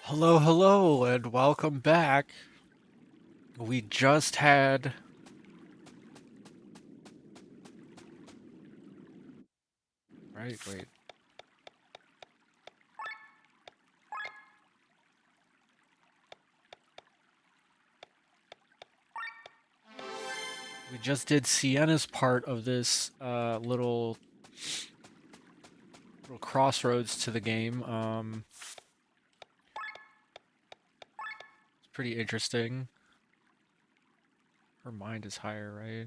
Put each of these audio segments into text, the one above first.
Hello, hello, and welcome back. We just had. Right, wait. We just did Sienna's part of this little crossroads to the game. It's pretty interesting. Her mind is higher, right?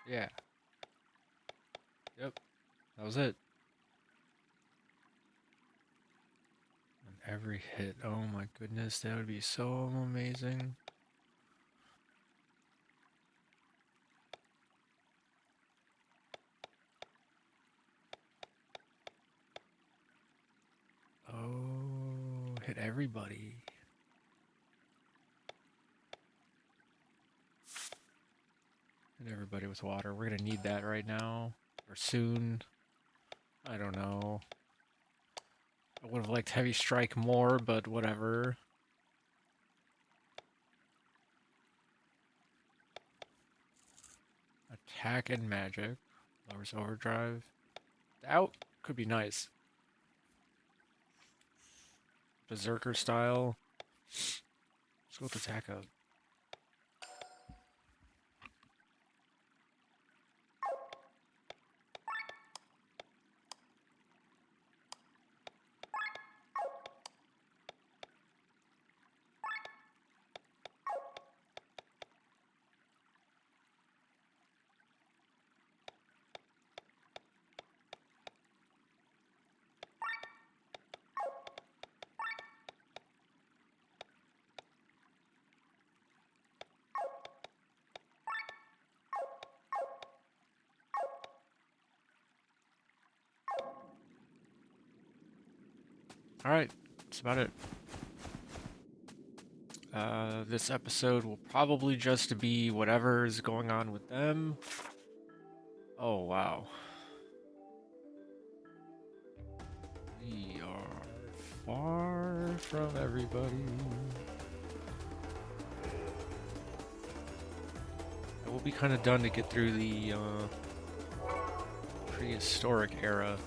Yeah. Yep. That was it. And every hit. Oh my goodness, that would be so amazing. Oh, hit everybody. Hit everybody with water. We're gonna need that right now. Or soon. I don't know. I would have liked Heavy Strike more, but whatever. Attack and Magic. Lowers Overdrive. Out could be nice. Berserker style. Let's go with attack out. Alright, that's about it. This episode will probably just be whatever is going on with them. Oh, wow. We are far from everybody. It will be kind of done to get through the prehistoric era,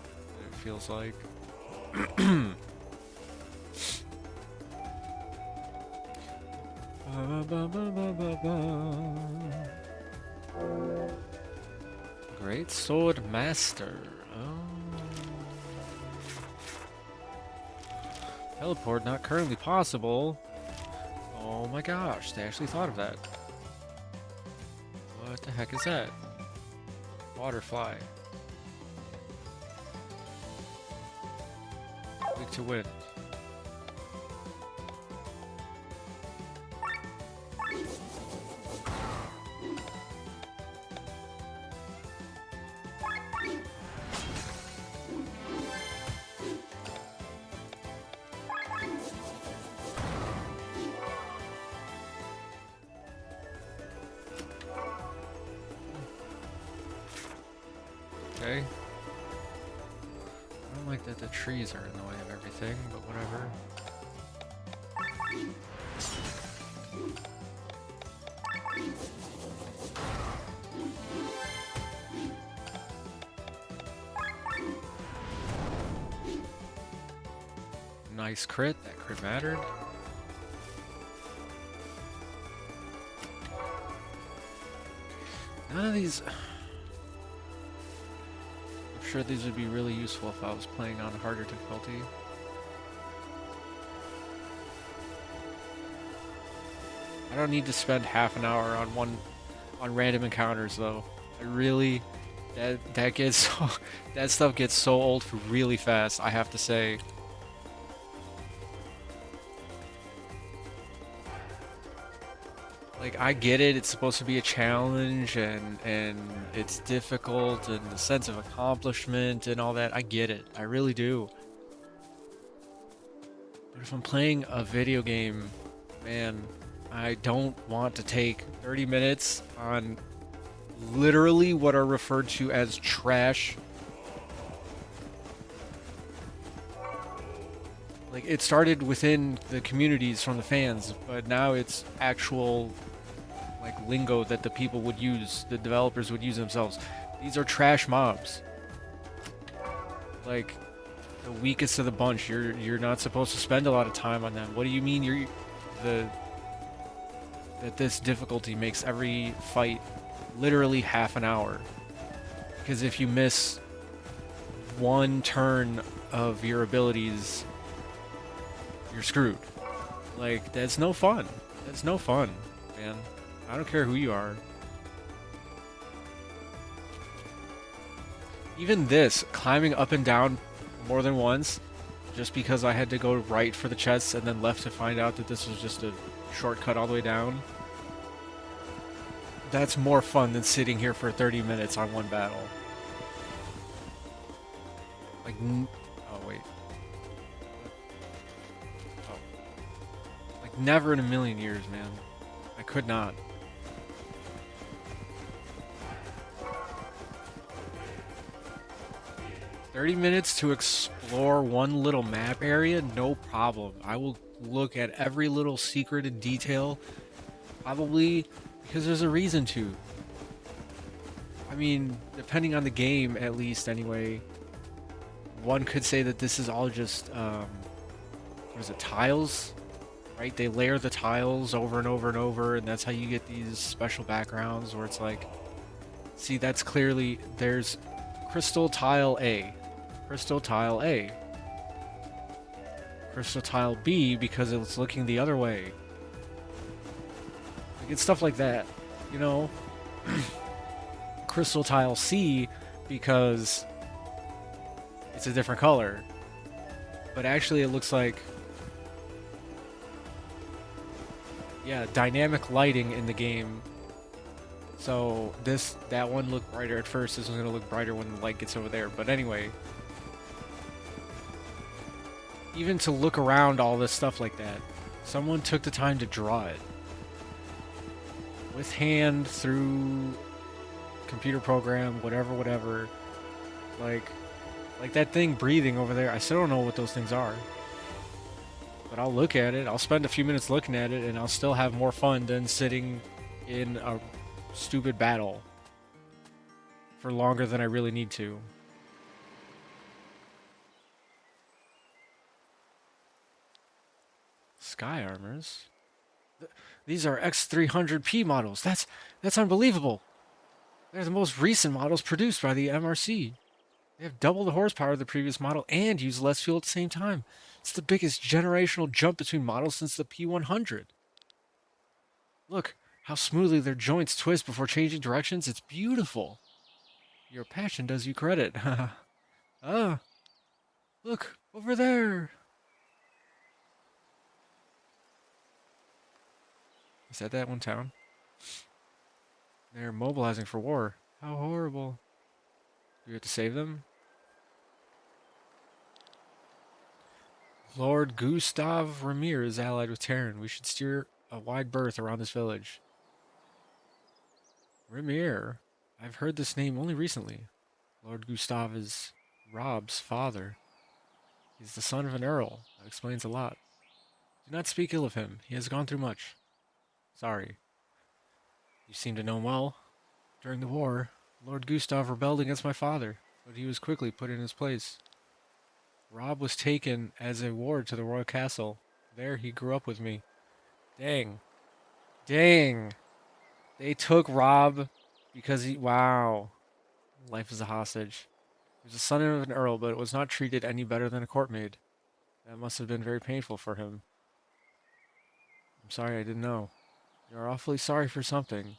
it feels like. Great Sword Master. Oh. Teleport not currently possible. Oh my gosh, they actually thought of that. What the heck is that? Waterfly. Weak to wind. Okay. I don't like that the trees are in the way of everything, but whatever. Nice crit, that crit mattered. None of these... I'm sure these would be really useful if I was playing on harder difficulty. I don't need to spend half an hour on random encounters though. I really that gets so, that stuff gets so old really fast, I have to say. Like I get it, it's supposed to be a challenge and it's difficult and the sense of accomplishment and all that. I get it. I really do. But if I'm playing a video game, man, I don't want to take 30 minutes on literally what are referred to as trash. Like it started within the communities from the fans, but now it's actual like lingo that the people would use, the developers would use themselves. These are trash mobs. Like the weakest of the bunch. You're not supposed to spend a lot of time on them. What do you mean the that this difficulty makes every fight literally half an hour? Because if you miss one turn of your abilities, you're screwed. Like that's no fun. That's no fun, man. I don't care who you are. Even this, climbing up and down more than once, just because I had to go right for the chests and then left to find out that this was just a shortcut all the way down. That's more fun than sitting here for 30 minutes on one battle. Like, oh wait. Oh. Like never in a million years, man. I could not. 30 minutes to explore one little map area? No problem. I will look at every little secret and detail. Probably because there's a reason to. I mean, depending on the game, at least anyway, one could say that this is all just, what is it, tiles? Right? They layer the tiles over and over and over, and that's how you get these special backgrounds where it's like, see, that's clearly, there's crystal tile A, crystal tile A, crystal tile B because it's looking the other way. Like, it's stuff like that, you know? Crystal tile C because it's a different color. But actually it looks like, yeah, dynamic lighting in the game. So that one looked brighter at first. This one's gonna look brighter when the light gets over there. But anyway, even to look around all this stuff like that, someone took the time to draw it with hand through computer program, whatever. Like that thing breathing over there. I still don't know what those things are. But I'll look at it. I'll spend a few minutes looking at it, and I'll still have more fun than sitting in a stupid battle for longer than I really need to. Sky armors? These are X300P models. That's unbelievable. They're the most recent models produced by the MRC. They have double the horsepower of the previous model and use less fuel at the same time. It's the biggest generational jump between models since the P100. Look how smoothly their joints twist before changing directions. It's beautiful. Your passion does you credit. Ah, look, over there. Is that one town? They're mobilizing for war. How horrible. Do we have to save them? Lord Gustav Ramir is allied with Terran. We should steer a wide berth around this village. Ramir? I've heard this name only recently. Lord Gustav is Rob's father. He's the son of an earl. That explains a lot. Do not speak ill of him. He has gone through much. Sorry. You seem to know him well. During the war, Lord Gustav rebelled against my father, but he was quickly put in his place. Rob was taken as a ward to the royal castle. There he grew up with me. Dang. Dang. They took Rob because he... Wow. Life as a hostage. He was the son of an earl, but was not treated any better than a court maid. That must have been very painful for him. I'm sorry I didn't know. You are awfully sorry for something.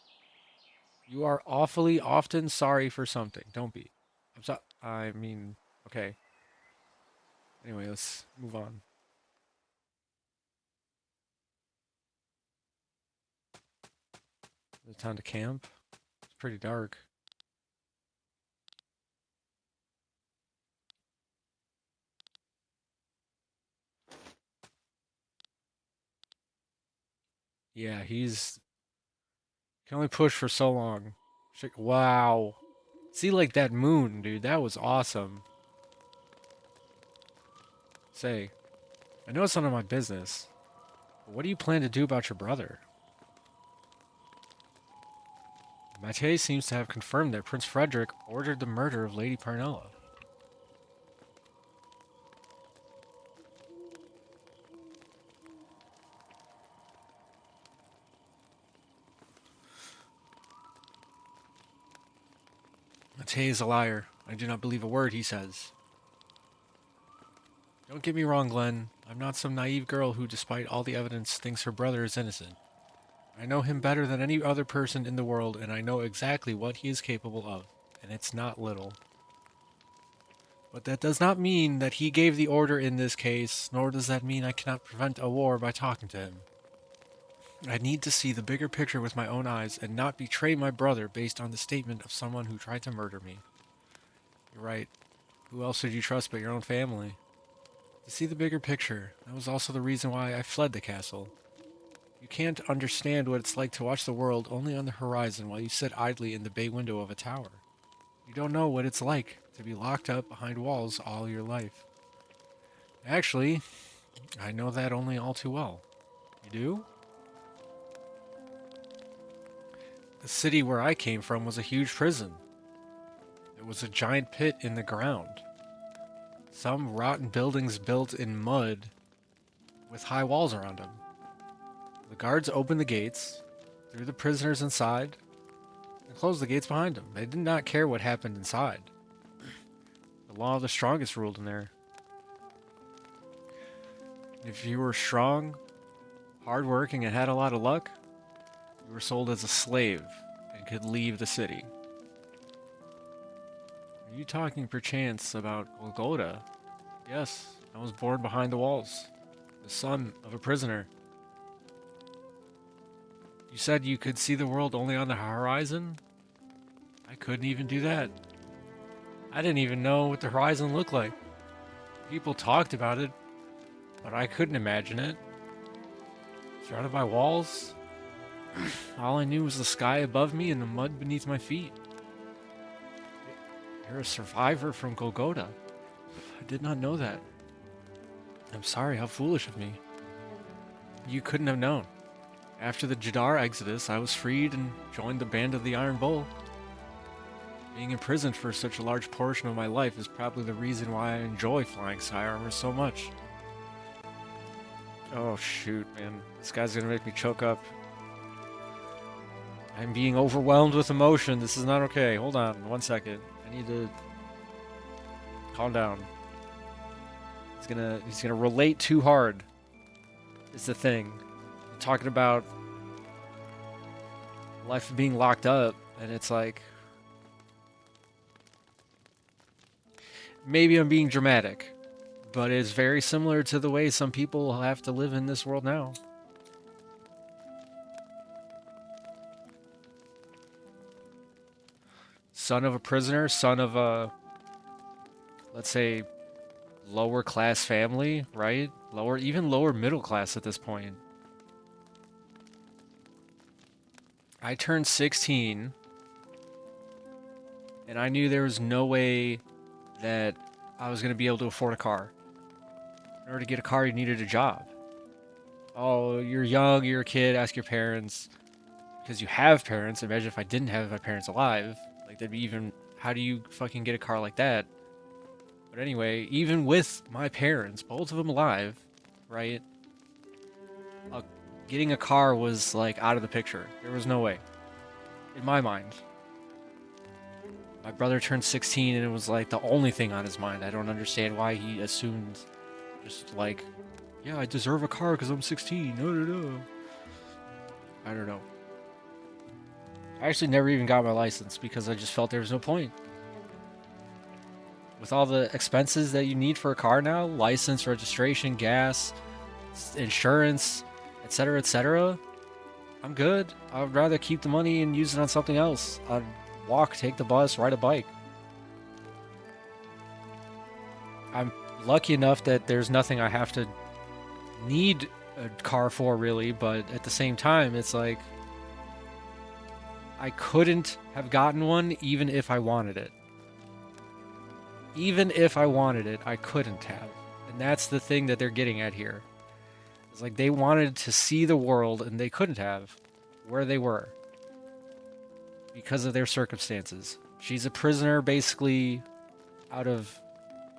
You are awfully often sorry for something. Don't be. I'm sorry. I mean, okay. Anyway, let's move on. The time to camp. It's pretty dark. Yeah, he's can only push for so long. Wow. See, like that moon, dude. That was awesome. Say, I know it's none of my business, but what do you plan to do about your brother? Matei seems to have confirmed that Prince Frederick ordered the murder of Lady Parnella. Matei is a liar. I do not believe a word he says. Don't get me wrong, Glenn. I'm not some naive girl who, despite all the evidence, thinks her brother is innocent. I know him better than any other person in the world, and I know exactly what he is capable of, and it's not little. But that does not mean that he gave the order in this case, nor does that mean I cannot prevent a war by talking to him. I need to see the bigger picture with my own eyes and not betray my brother based on the statement of someone who tried to murder me. You're right. Who else should you trust but your own family? To see the bigger picture, that was also the reason why I fled the castle. You can't understand what it's like to watch the world only on the horizon while you sit idly in the bay window of a tower. You don't know what it's like to be locked up behind walls all your life. Actually, I know that only all too well. You do? The city where I came from was a huge prison. It was a giant pit in the ground. Some rotten buildings built in mud with high walls around them. The guards opened the gates, threw the prisoners inside, and closed the gates behind them. They did not care what happened inside. The law of the strongest ruled in there. If you were strong, hardworking, and had a lot of luck, you were sold as a slave and could leave the city. Are you talking perchance about Golgotha? Yes, I was born behind the walls, the son of a prisoner. You said you could see the world only on the horizon? I couldn't even do that. I didn't even know what the horizon looked like. People talked about it, but I couldn't imagine it. Surrounded by walls, all I knew was the sky above me and the mud beneath my feet. You're a survivor from Golgotha. I did not know that. I'm sorry, how foolish of me. You couldn't have known. After the Jadar exodus, I was freed and joined the Band of the Iron Bull. Being imprisoned for such a large portion of my life is probably the reason why I enjoy flying sky armor so much. Oh shoot, man. This guy's gonna make me choke up. I'm being overwhelmed with emotion. This is not okay. Hold on, 1 second. I need to calm down. He's gonna relate too hard. Is the thing. I'm talking about life being locked up, and it's like maybe I'm being dramatic, but it's very similar to the way some people have to live in this world now. Son of a prisoner, son of a, let's say, lower class family, right? Even lower middle class at this point. I turned 16, and I knew there was no way that I was going to be able to afford a car. In order to get a car, you needed a job. Oh, you're young, you're a kid, ask your parents. Because you have parents. Imagine if I didn't have my parents alive. Like, that'd be even... How do you fucking get a car like that? But anyway, even with my parents, both of them alive, right? Getting a car was, like, out of the picture. There was no way. In my mind. My brother turned 16 and it was, like, the only thing on his mind. I don't understand why he assumed just, like, yeah, I deserve a car because I'm 16. No. I don't know. I actually never even got my license because I just felt there was no point. With all the expenses that you need for a car now, license, registration, gas, insurance, etc., I'm good. I'd rather keep the money and use it on something else. I'd walk, take the bus, ride a bike. I'm lucky enough that there's nothing I have to need a car for, really, but at the same time, it's like I couldn't have gotten one even if I wanted it. Even if I wanted it, I couldn't have. And that's the thing that they're getting at here. It's like they wanted to see the world and they couldn't have where they were because of their circumstances. She's a prisoner basically out of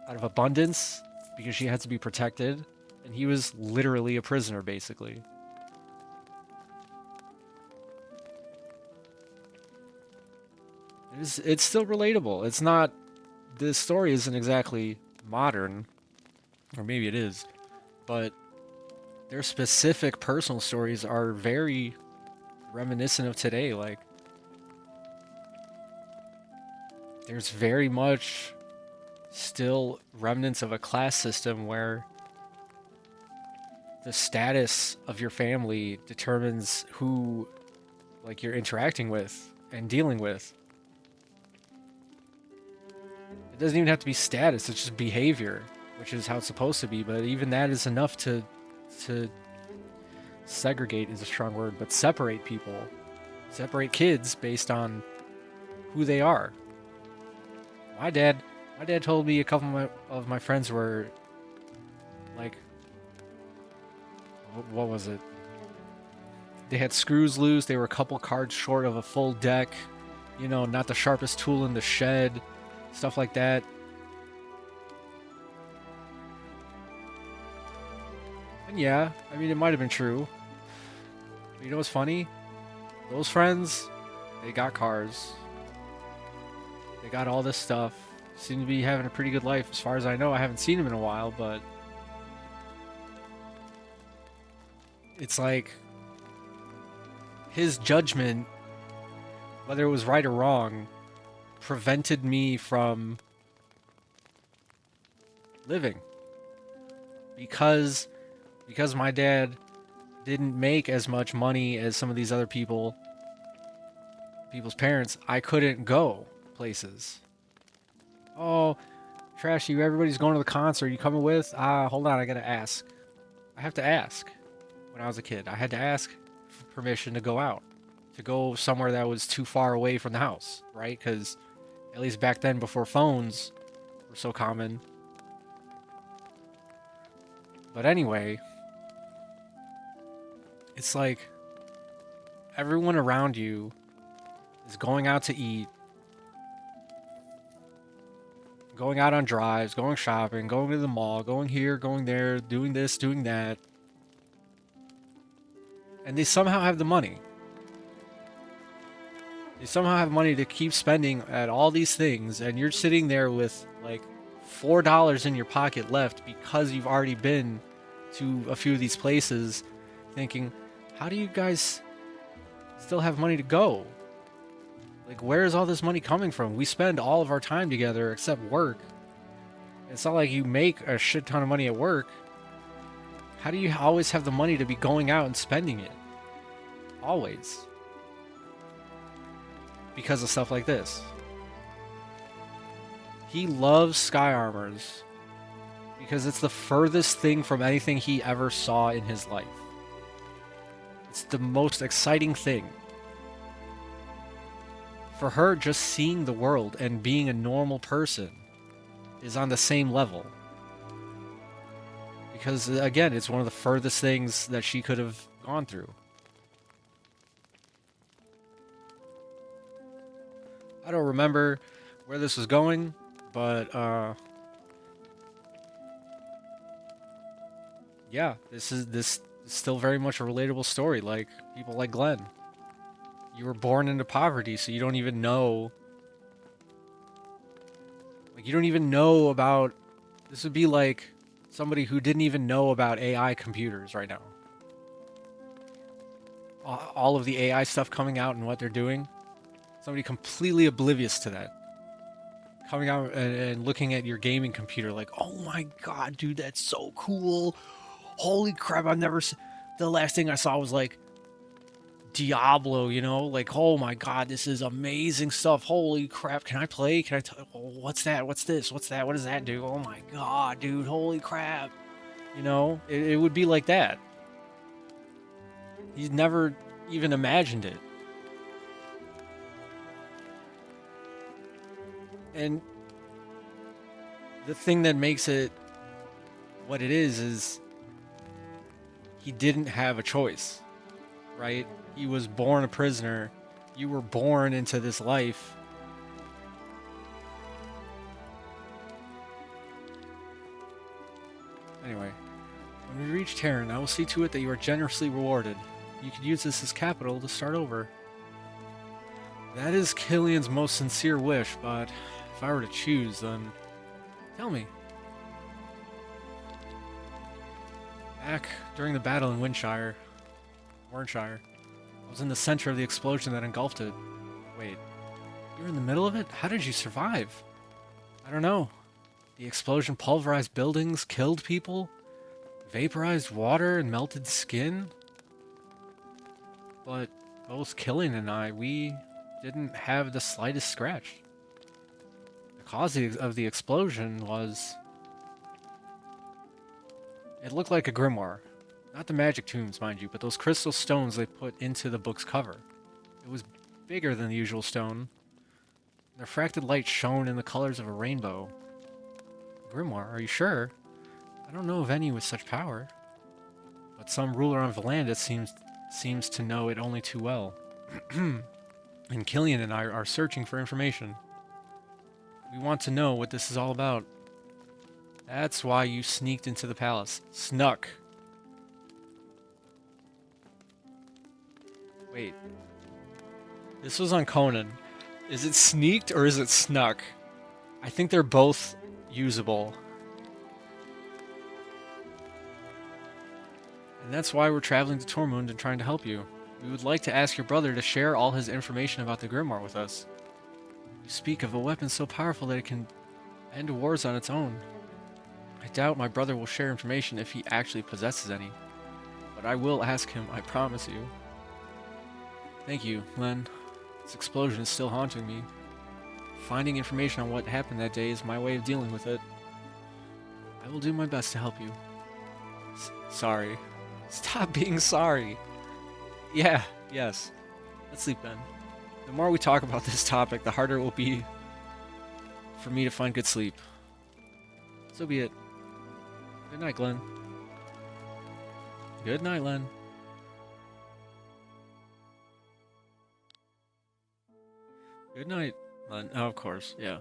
abundance because she had to be protected, and he was literally a prisoner basically. It's still relatable. It's not, this story isn't exactly modern, or maybe it is, but their specific personal stories are very reminiscent of today. Like, there's very much still remnants of a class system where the status of your family determines who, like, you're interacting with and dealing with. It doesn't even have to be status, it's just behavior, which is how it's supposed to be, but even that is enough to segregate is a strong word, but separate people, separate kids based on who they are. My dad told me a couple of my friends were like, what was it? They had screws loose, they were a couple cards short of a full deck, you know, not the sharpest tool in the shed, stuff like that. And yeah, I mean, it might have been true. But you know what's funny? Those friends, they got cars. They got all this stuff. Seem to be having a pretty good life as far as I know. I haven't seen them in a while, but it's like his judgment, whether it was right or wrong, prevented me from living. Because my dad didn't make as much money as some of these other people's parents, I couldn't go places. Oh, Trashy, everybody's going to the concert. You coming with? Hold on, I gotta ask. I have to ask. When I was a kid, I had to ask for permission to go out, to go somewhere that was too far away from the house, right? Because at least back then, before phones were so common. But anyway, it's like everyone around you is going out to eat, going out on drives, going shopping, going to the mall, going here, going there, doing this, doing that. And they somehow have the money. They somehow have money to keep spending at all these things, and you're sitting there with like $4 in your pocket left because you've already been to a few of these places, thinking, how do you guys still have money to go? Like, where is all this money coming from? We spend all of our time together except work. It's not like you make a shit ton of money at work. How do you always have the money to be going out and spending it? Always. Because of stuff like this. He loves sky armors because it's the furthest thing from anything he ever saw in his life. It's the most exciting thing. For her, just seeing the world and being a normal person is on the same level. Because, again, it's one of the furthest things that she could have gone through. I don't remember where this was going, but, yeah, this is still very much a relatable story. Like, people like Glenn. You were born into poverty, so you don't even know. Like, you don't even know about. This would be like somebody who didn't even know about AI computers right now. All of the AI stuff coming out and what they're doing. Somebody completely oblivious to that. Coming out and looking at your gaming computer like, oh my god, dude, that's so cool. Holy crap, I've never. The last thing I saw was like Diablo, you know, like, oh my god, this is amazing stuff. Holy crap, can I play? Can I what's that? What's this? What's that? What does that do? Oh my god, dude, holy crap. You know, it would be like that. He's never even imagined it. And the thing that makes it what it is he didn't have a choice, right? He was born a prisoner. You were born into this life. Anyway, when we reach Terran, I will see to it that you are generously rewarded. You can use this as capital to start over. That is Killian's most sincere wish, but if I were to choose, then tell me. Back during the battle in Warnshire, I was in the center of the explosion that engulfed it. Wait, you were in the middle of it? How did you survive? I don't know. The explosion pulverized buildings, killed people, vaporized water, and melted skin. But both Killian and I, we didn't have the slightest scratch. The cause of the explosion was... It looked like a grimoire. Not the magic tombs, mind you, but those crystal stones they put into the book's cover. It was bigger than the usual stone. The refracted light shone in the colors of a rainbow. Grimoire, are you sure? I don't know of any with such power. But some ruler on Valandis seems to know it only too well. And Killian and I are searching for information. We want to know what this is all about. That's why you sneaked into the palace. Snuck. Wait. This was on Conan. Is it sneaked or is it snuck? I think they're both usable. And that's why we're traveling to Tormund and trying to help you. We would like to ask your brother to share all his information about the Grimoire with us. You speak of a weapon so powerful that it can end wars on its own. I doubt my brother will share information if he actually possesses any. But I will ask him, I promise you. Thank you, Len. This explosion is still haunting me. Finding information on what happened that day is my way of dealing with it. I will do my best to help you. Sorry. Stop being sorry. Yeah, yes. Let's sleep then. The more we talk about this topic, the harder it will be for me to find good sleep. So be it. Good night, Glenn. Good night, Len. Good night, Len. Oh, of course, yeah.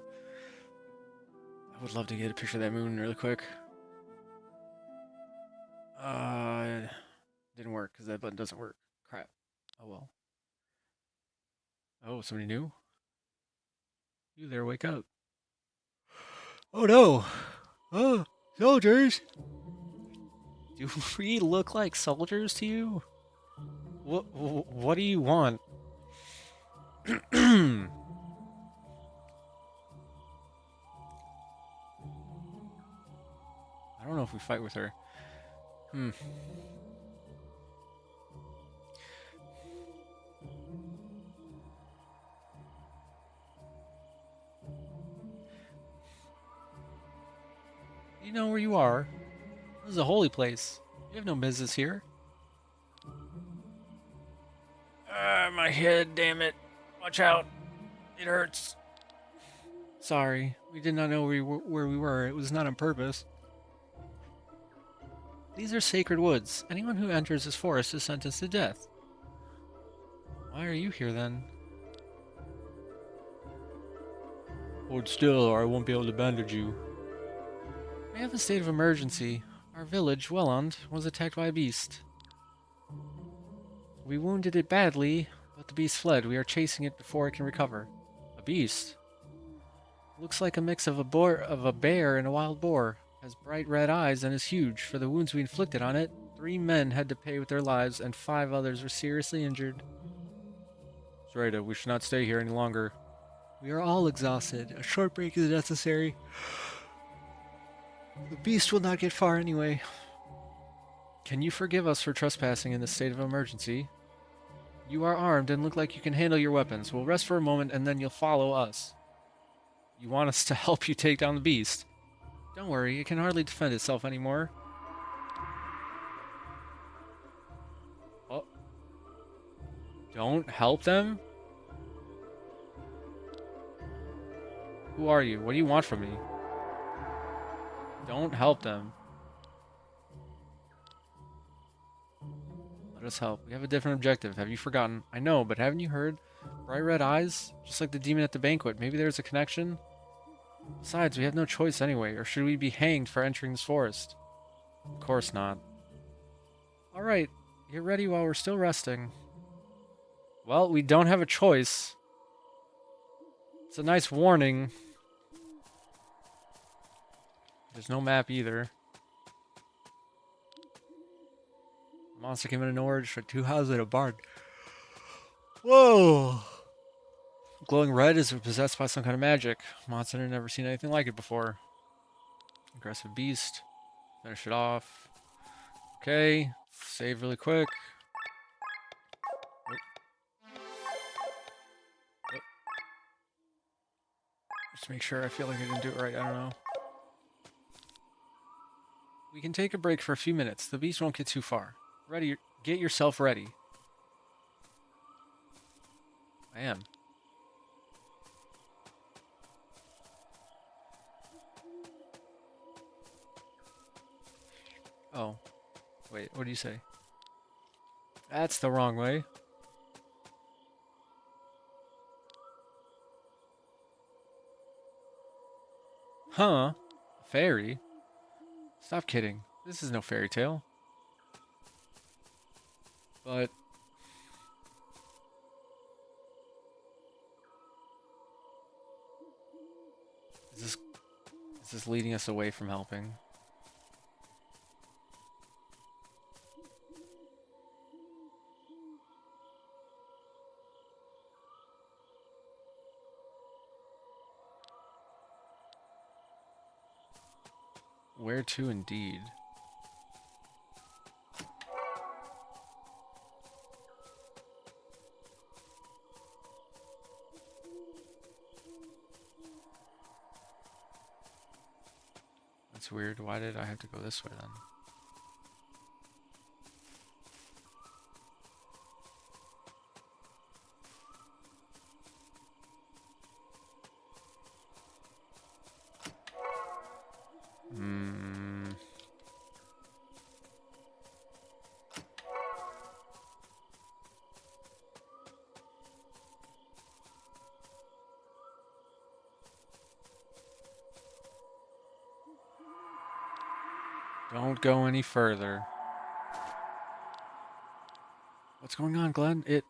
I would love to get a picture of that moon really quick. Didn't work because that button doesn't work. Crap. Oh well. Oh, somebody new? You there, wake up. Oh no! Oh, soldiers! Do we look like soldiers to you? What do you want? I don't know if we fight with her. You know where you are. This is a holy place. You have no business here. My head, damn it. Watch out. It hurts. Sorry, we did not know where we were. It was not on purpose. These are sacred woods. Anyone who enters this forest is sentenced to death. Why are you here then? Hold still or I won't be able to bandage you. We have a state of emergency. Our village, Welland, was attacked by a beast. We wounded it badly, but the beast fled. We are chasing it before it can recover. A beast? Looks like a mix of a bear and a wild boar. Has bright red eyes and is huge. For the wounds we inflicted on it, 3 men had to pay with their lives and 5 others were seriously injured. Zoraida, we should not stay here any longer. We are all exhausted. A short break is necessary. The beast will not get far anyway. Can you forgive us for trespassing in this state of emergency? You are armed and look like you can handle your weapons. We'll rest for a moment and then you'll follow us. You want us to help you take down the beast? Don't worry, it can hardly defend itself anymore. Oh. Don't help them? Who are you? What do you want from me? Don't help them. Let us help. We have a different objective. Have you forgotten? I know, but haven't you heard? Bright red eyes? Just like the demon at the banquet. Maybe there's a connection? Besides, we have no choice anyway. Or should we be hanged for entering this forest? Of course not. Alright, get ready while we're still resting. Well, we don't have a choice. It's a nice warning. There's no map either. The monster came out of nowhere, destroyed 2 houses and a barn. Whoa! Glowing red is possessed by some kind of magic. Monster had never seen anything like it before. Aggressive beast. Finish it off. Okay. Save really quick. Just make sure I feel like I didn't do it right. I don't know. We can take a break for a few minutes. The beast won't get too far. Ready? Get yourself ready. I am. Oh. Wait, what do you say? That's the wrong way. Huh? Fairy? Stop kidding. This is no fairy tale. But... Is this leading us away from helping? Where to indeed? That's weird. Why did I have to go this way then? Don't go any further. What's going on, Glenn? It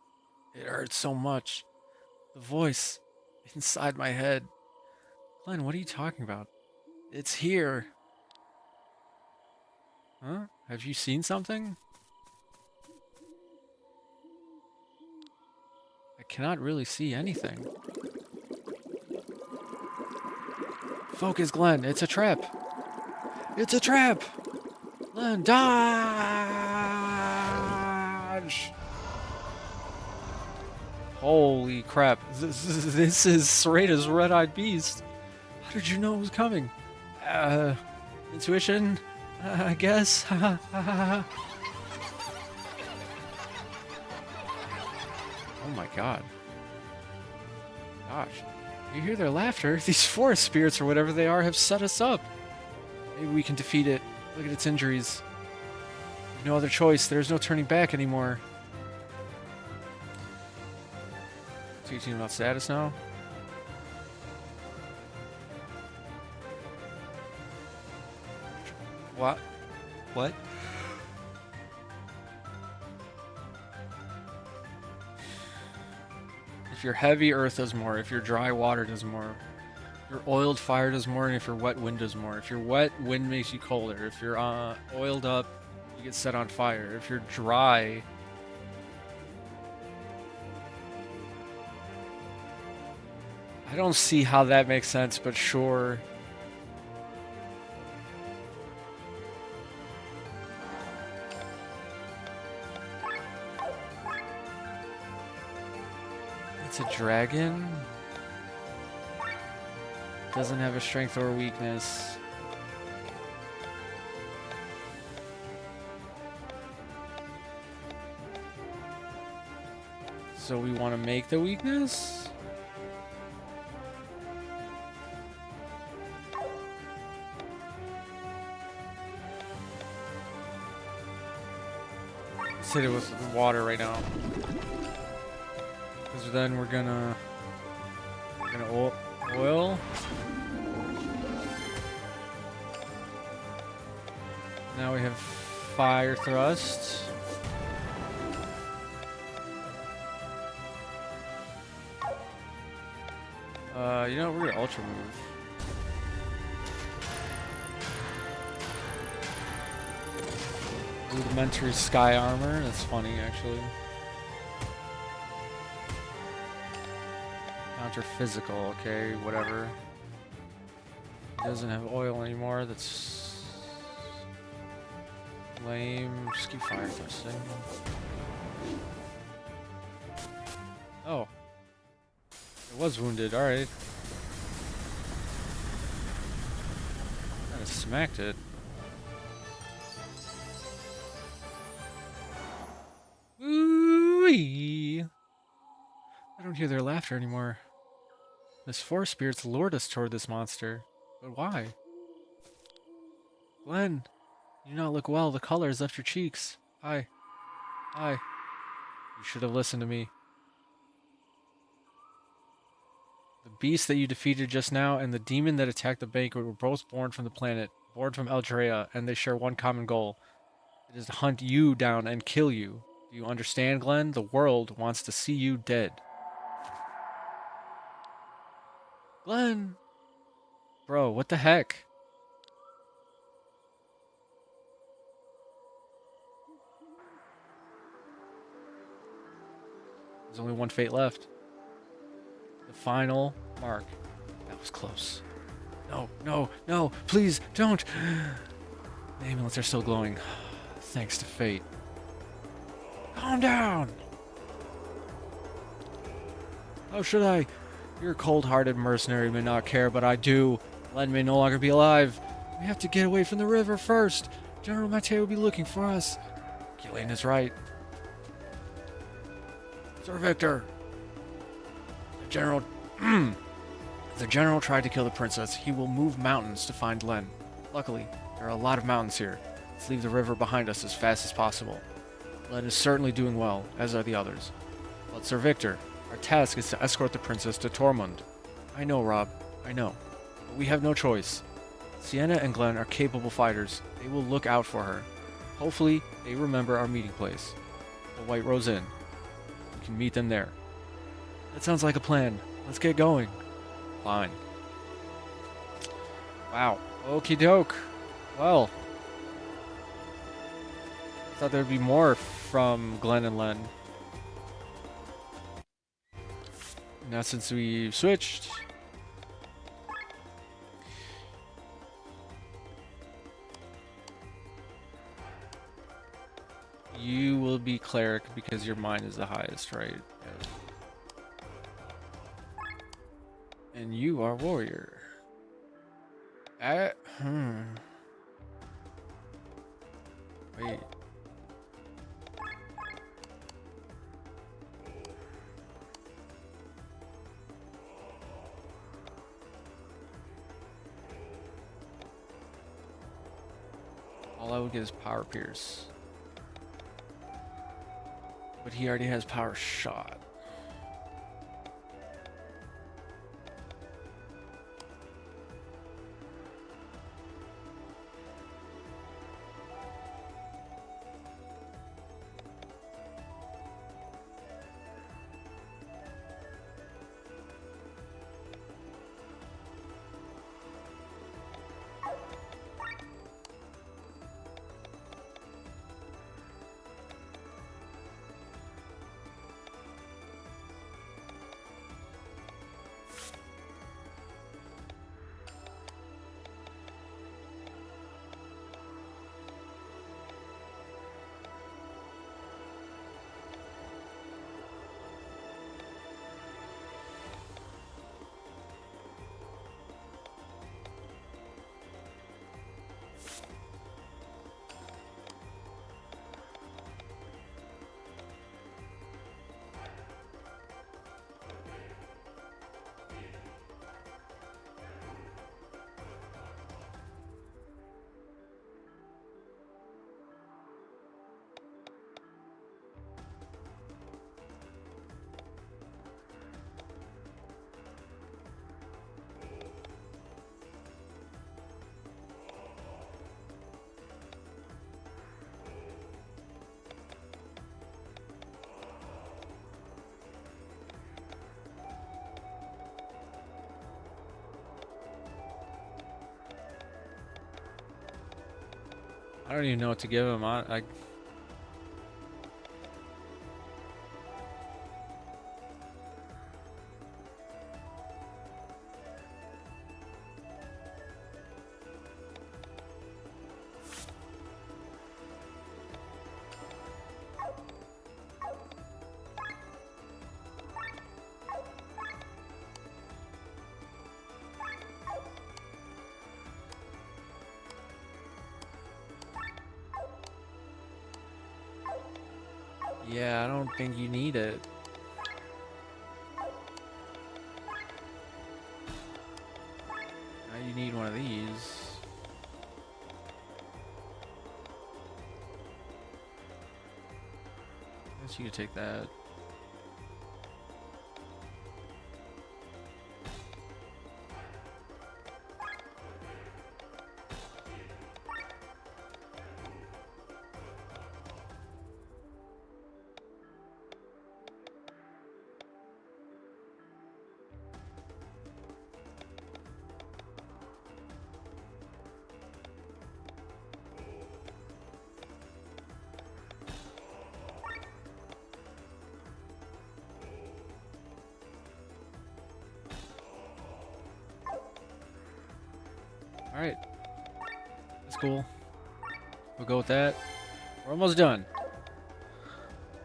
hurts so much. The voice inside my head. Glenn, what are you talking about? It's here. Huh? Have you seen something? I cannot really see anything. Focus, Glenn. It's a trap. It's a trap! Glenn, dodge! Holy crap. This is Serata's red-eyed beast. How did you know it was coming? Intuition? I guess? Oh my god. Gosh. You hear their laughter? These forest spirits or whatever they are have set us up. Maybe we can defeat it. Look at its injuries. No other choice. There's no turning back anymore. Teaching about status now. What? What? If you're heavy, earth does more. If you're dry, water does more. If you're oiled, fire does more. And if you're wet, wind does more. If you're wet, wind makes you colder. If you're oiled up, you get set on fire. If you're dry... I don't see how that makes sense, but sure. It's a dragon? Doesn't have a strength or a weakness. So we want to make the weakness? Let's hit it with water right now. Because then we're gonna oil. Now we have fire thrust. You know, we're gonna ultra move. Rudimentary sky armor. That's funny, actually. Counter physical. Okay, whatever. He doesn't have oil anymore. That's lame. Just keep fire thrusting. Oh. It was wounded. Alright. Kinda smacked it. Ooh-wee. I don't hear their laughter anymore. This forest spirits lured us toward this monster. But why? Glenn, you do not look well. The color has left your cheeks. Hi. You should have listened to me. The beast that you defeated just now and the demon that attacked the banquet were both born from the planet, born from Eldrea, and they share one common goal. It is to hunt you down and kill you. Do you understand, Glenn? The world wants to see you dead. Glenn! Bro, what the heck? There's only one fate left. The final mark. That was close. No, please, don't! The amulets are still glowing. Thanks to fate. Calm down! How should I? Your cold-hearted mercenary may not care, but I do. Len may no longer be alive. We have to get away from the river first. General Mate will be looking for us. Gillian is right. Sir Victor! The General... The General tried to kill the princess. He will move mountains to find Len. Luckily, there are a lot of mountains here. Let's leave the river behind us as fast as possible. Len is certainly doing well, as are the others. But Sir Victor, our task is to escort the princess to Tormund. I know, Rob. I know. But we have no choice. Sienna and Glenn are capable fighters. They will look out for her. Hopefully, they remember our meeting place. The White Rose Inn. We can meet them there. That sounds like a plan. Let's get going. Fine. Wow. Okie doke. Well. I thought there'd be more from Glenn and Len. Now since we've switched... You will be cleric because your mind is the highest, right? Yes. And you are warrior. Wait. All I would get is power pierce. But he already has power shot. I don't even know what to give him. Yeah, I don't think you need it. Now you need one of these. I guess you could take that. Alright. That's cool. We'll go with that. We're almost done.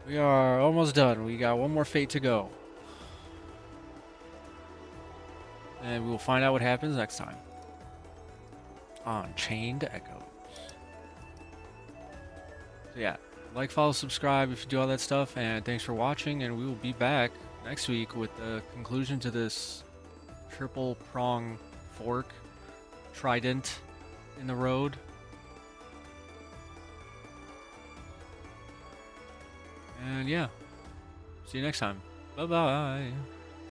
We are almost done. We got one more fate to go. And we will find out what happens next time on Chained Echoes. So yeah, like, follow, subscribe if you do all that stuff, and thanks for watching, and we will be back next week with the conclusion to this triple prong fork trident in the road. And yeah, see you next time. Bye bye.